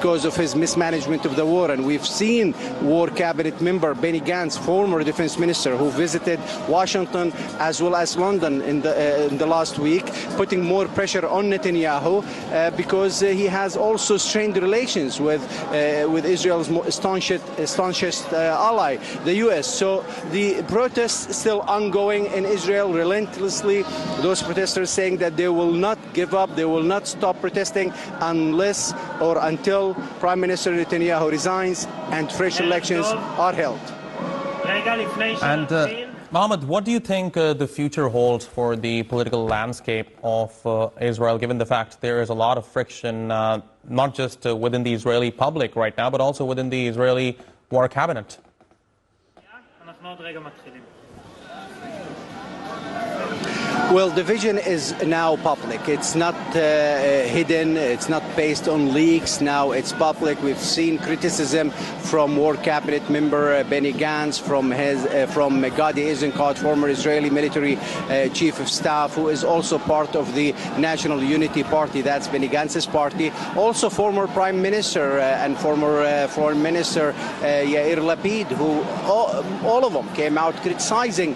because of his mismanagement of the war. And we've seen war cabinet member Benny Gantz, former defense minister, who visited Washington as well as London in the last week, putting more pressure on Netanyahu because he has also strained relations with Israel's staunchest ally, the U.S. So the protests still ongoing in Israel relentlessly. Those protesters saying that they will not give up, they will not stop protesting unless or until Prime Minister Netanyahu resigns and fresh elections are held. And Mohammed, what do you think the future holds for the political landscape of Israel, given the fact there is a lot of friction, not just within the Israeli public right now, but also within the Israeli war cabinet? Well, division is now public. It's not hidden. It's not based on leaks. Now it's public. We've seen criticism from War Cabinet member Benny Gantz, from Gadi Eisenkot, former Israeli military chief of staff, who is also part of the National Unity Party. That's Benny Gantz's party. Also former Prime Minister and former Foreign Minister Yair Lapid, who all of them came out criticizing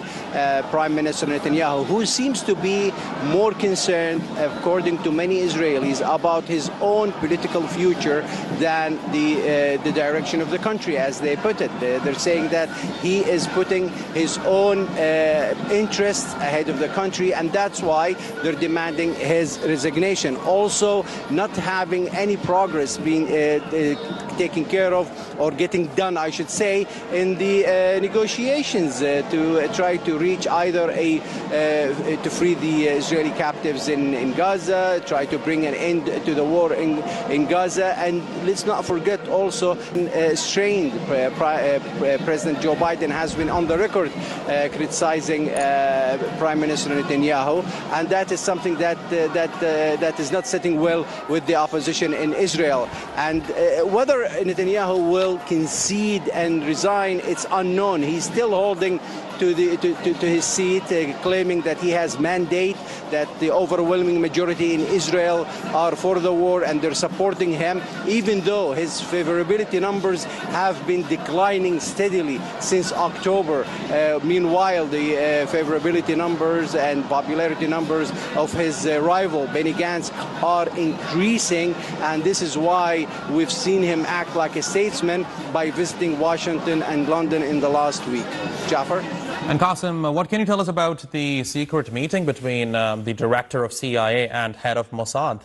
Prime Minister Netanyahu, who seems to be more concerned, according to many Israelis, about his own political future than the direction of the country, as they put it. They're saying that he is putting his own interests ahead of the country, and that's why they're demanding his resignation. Also, not having any progress being taken care of or getting done, I should say, in the negotiations to try to reach either to free the Israeli captives in Gaza, try to bring an end to the war in Gaza. And let's not forget also strained President Joe Biden has been on the record criticizing Prime Minister Netanyahu, and that is something that is not sitting well with the opposition in Israel. And whether Netanyahu will concede and resign, it's unknown. He's still holding to his seat, claiming that he has mandate, that the overwhelming majority in Israel are for the war and they're supporting him, even though his favorability numbers have been declining steadily since October. Meanwhile, the favorability numbers and popularity numbers of his rival, Benny Gantz, are increasing, and this is why we've seen him act like a statesman by visiting Washington and London in the last week. Jafar? And Qasim, what can you tell us about the secret meeting between the director of CIA and head of Mossad?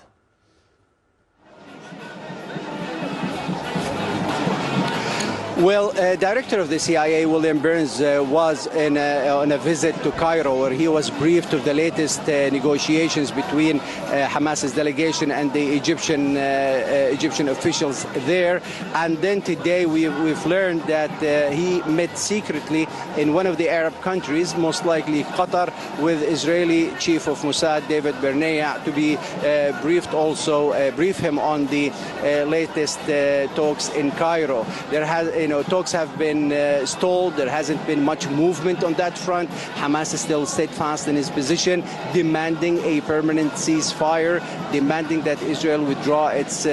Well, director of the CIA, William Burns, was on a visit to Cairo, where he was briefed of the latest negotiations between Hamas's delegation and the Egyptian officials there. And then today we've learned that he met secretly in one of the Arab countries, most likely Qatar, with Israeli Chief of Mossad, David Barnea, to be brief him on the latest talks in Cairo. Talks have been stalled. There hasn't been much movement on that front. Hamas is still steadfast in his position, demanding a permanent ceasefire, demanding that Israel withdraw its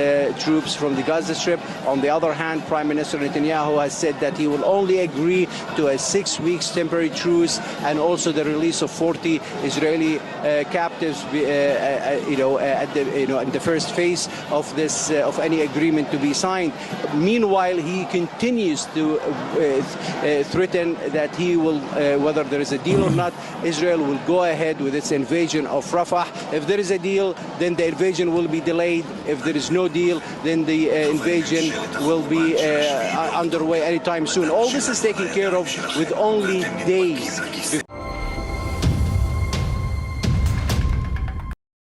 troops from the Gaza Strip. On the other hand, Prime Minister Netanyahu has said that he will only agree to a 6 weeks temporary truce and also the release of 40 Israeli captives, in the first phase of this of any agreement to be signed. Meanwhile, he continues to threaten that he will, whether there is a deal or not, Israel will go ahead with its invasion of Rafah. If there is a deal, then the invasion will be delayed. If there is no deal, then the invasion will be underway anytime soon. All this is taken care of with only days